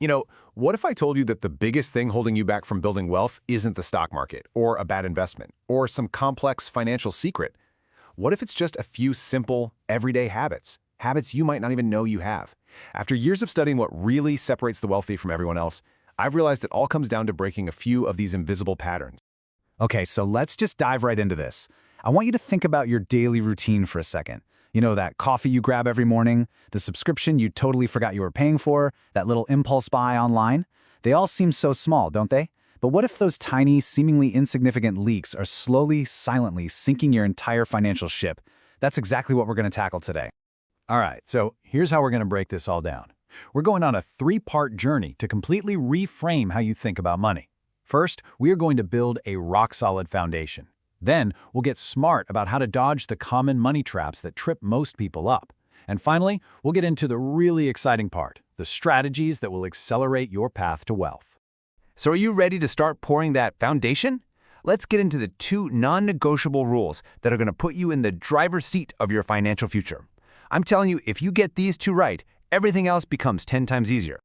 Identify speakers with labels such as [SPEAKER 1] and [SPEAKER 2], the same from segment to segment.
[SPEAKER 1] You know, what if I told you that the biggest thing holding you back from building wealth isn't the stock market, or a bad investment, or some complex financial secret? What if it's just a few simple, everyday habits? Habits you might not even know you have. After years of studying what really separates the wealthy from everyone else, I've realized it all comes down to breaking a few of these invisible patterns.
[SPEAKER 2] Okay, so let's just dive right into this. I want you to think about your daily routine for a second. You know, that coffee you grab every morning, the subscription you totally forgot you were paying for, that little impulse buy online. They all seem so small, don't they? But what if those tiny, seemingly insignificant leaks are slowly, silently sinking your entire financial ship? That's exactly what we're going to tackle today.
[SPEAKER 3] All right, so here's how we're going to break this all down. We're going on a three-part journey to completely reframe how you think about money. First, we are going to build a rock-solid foundation. Then, we'll get smart about how to dodge the common money traps that trip most people up. And finally, we'll get into the really exciting part, the strategies that will accelerate your path to wealth.
[SPEAKER 4] So are you ready to start pouring that foundation? Let's get into the 2 non-negotiable rules that are going to put you in the driver's seat of your financial future. I'm telling you, if you get these 2 right, everything else becomes 10 times easier.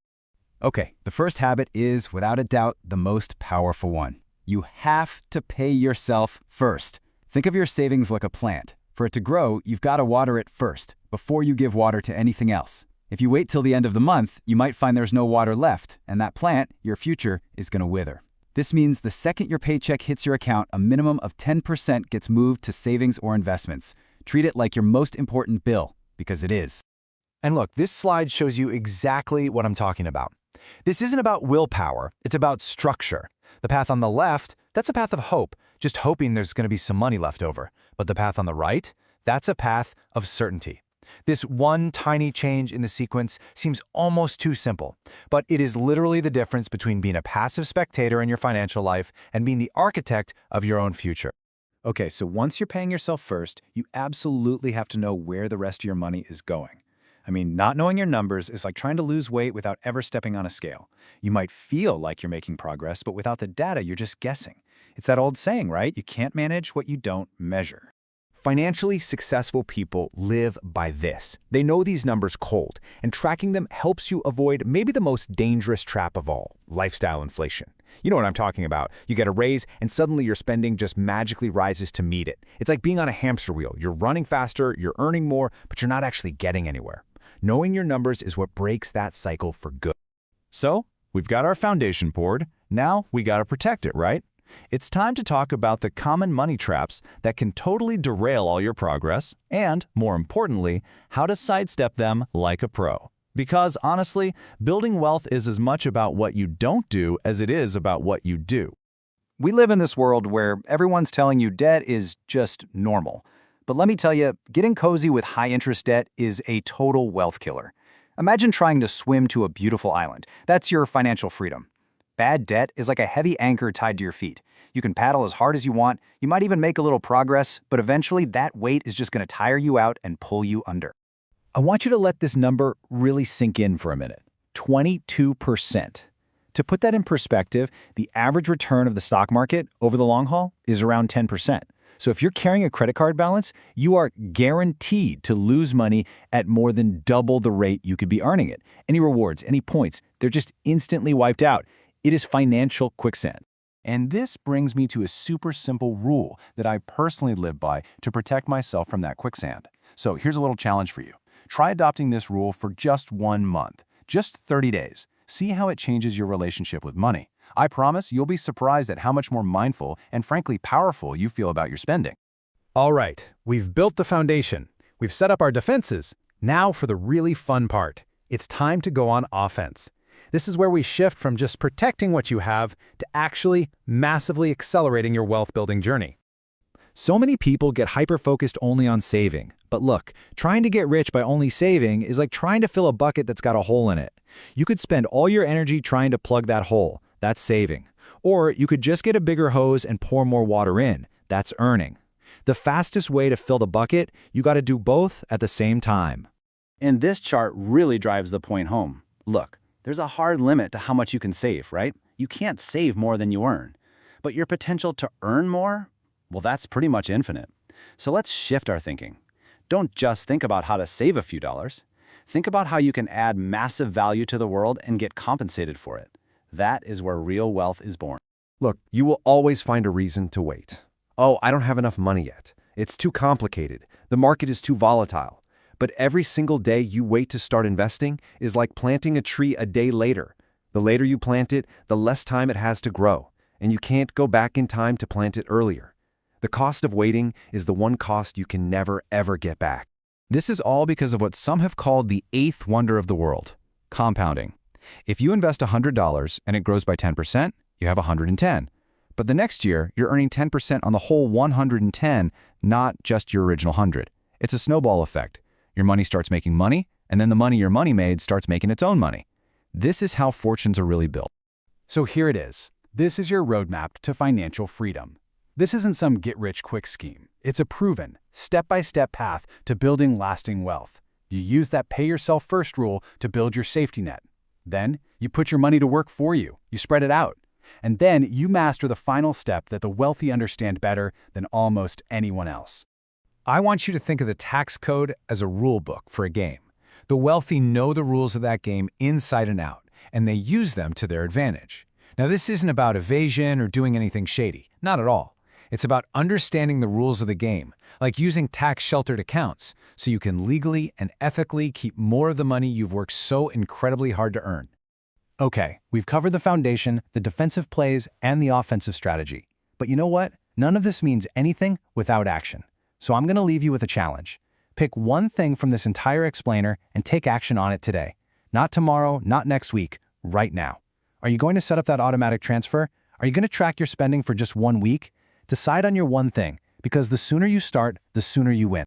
[SPEAKER 2] Okay, the first habit is, without a doubt, the most powerful one. You have to pay yourself first. Think of your savings like a plant. For it to grow, you've got to water it first, before you give water to anything else. If you wait till the end of the month, you might find there's no water left, and that plant, your future, is going to wither. This means the second your paycheck hits your account, a minimum of 10% gets moved to savings or investments. Treat it like your most important bill, because it is.
[SPEAKER 3] And look, this slide shows you exactly what I'm talking about. This isn't about willpower, it's about structure. The path on the left, that's a path of hope, just hoping there's going to be some money left over. But the path on the right, that's a path of certainty. This one tiny change in the sequence seems almost too simple, but it is literally the difference between being a passive spectator in your financial life and being the architect of your own future.
[SPEAKER 2] Okay, so once you're paying yourself first, you absolutely have to know where the rest of your money is going. I mean, not knowing your numbers is like trying to lose weight without ever stepping on a scale. You might feel like you're making progress, but without the data, you're just guessing. It's that old saying, right? You can't manage what you don't measure.
[SPEAKER 4] Financially successful people live by this. They know these numbers cold, and tracking them helps you avoid maybe the most dangerous trap of all, lifestyle inflation. You know what I'm talking about. You get a raise, and suddenly your spending just magically rises to meet it. It's like being on a hamster wheel. You're running faster, you're earning more, but you're not actually getting anywhere. Knowing your numbers is what breaks that cycle for good.
[SPEAKER 3] So, we've got our foundation poured. Now, we got to protect it, right? It's time to talk about the common money traps that can totally derail all your progress and, more importantly, how to sidestep them like a pro. Because, honestly, building wealth is as much about what you don't do as it is about what you do.
[SPEAKER 2] We live in this world where everyone's telling you debt is just normal. But let me tell you, getting cozy with high-interest debt is a total wealth killer. Imagine trying to swim to a beautiful island. That's your financial freedom. Bad debt is like a heavy anchor tied to your feet. You can paddle as hard as you want, you might even make a little progress, but eventually that weight is just going to tire you out and pull you under.
[SPEAKER 3] I want you to let this number really sink in for a minute. 22%. To put that in perspective, the average return of the stock market over the long haul is around 10%. So if you're carrying a credit card balance, you are guaranteed to lose money at more than double the rate you could be earning it. Any rewards, any points, they're just instantly wiped out. It is financial quicksand. And this brings me to a super simple rule that I personally live by to protect myself from that quicksand. So here's a little challenge for you. Try adopting this rule for just 1 month, just 30 days. See how it changes your relationship with money. I promise you'll be surprised at how much more mindful and frankly powerful you feel about your spending.
[SPEAKER 1] All right, we've built the foundation. We've set up our defenses. Now for the really fun part. It's time to go on offense. This is where we shift from just protecting what you have to actually massively accelerating your wealth-building journey.
[SPEAKER 3] So many people get hyper-focused only on saving. But look, trying to get rich by only saving is like trying to fill a bucket that's got a hole in it. You could spend all your energy trying to plug that hole. That's saving. Or you could just get a bigger hose and pour more water in. That's earning. The fastest way to fill the bucket, you got to do both at the same time.
[SPEAKER 2] And this chart really drives the point home. Look, there's a hard limit to how much you can save, right? You can't save more than you earn. But your potential to earn more, well, that's pretty much infinite. So let's shift our thinking. Don't just think about how to save a few dollars.
[SPEAKER 3] Think about how you can add massive value to the world and get compensated for it. That is where real wealth is born.
[SPEAKER 5] Look, you will always find a reason to wait. Oh, I don't have enough money yet. It's too complicated. The market is too volatile. But every single day you wait to start investing is like planting a tree a day later. The later you plant it, the less time it has to grow, and you can't go back in time to plant it earlier. The cost of waiting is the one cost you can never, ever get back.
[SPEAKER 2] This is all because of what some have called the eighth wonder of the world, compounding. If you invest $100 and it grows by 10%, you have 110. But the next year, you're earning 10% on the whole 110, not just your original 100. It's a snowball effect. Your money starts making money, and then the money your money made starts making its own money. This is how fortunes are really built.
[SPEAKER 3] So here it is. This is your roadmap to financial freedom. This isn't some get-rich-quick scheme. It's a proven, step-by-step path to building lasting wealth. You use that pay-yourself-first rule to build your safety net. Then, you put your money to work for you. You spread it out. And then, you master the final step that the wealthy understand better than almost anyone else.
[SPEAKER 1] I want you to think of the tax code as a rule book for a game. The wealthy know the rules of that game inside and out, and they use them to their advantage. Now, this isn't about evasion or doing anything shady. Not at all. It's about understanding the rules of the game, like using tax-sheltered accounts, so you can legally and ethically keep more of the money you've worked so incredibly hard to earn. Okay, we've covered the foundation, the defensive plays, and the offensive strategy. But you know what? None of this means anything without action. So I'm going to leave you with a challenge. Pick one thing from this entire explainer and take action on it today. Not tomorrow, not next week, right now. Are you going to set up that automatic transfer? Are you going to track your spending for just 1 week? Decide on your one thing, because the sooner you start, the sooner you win.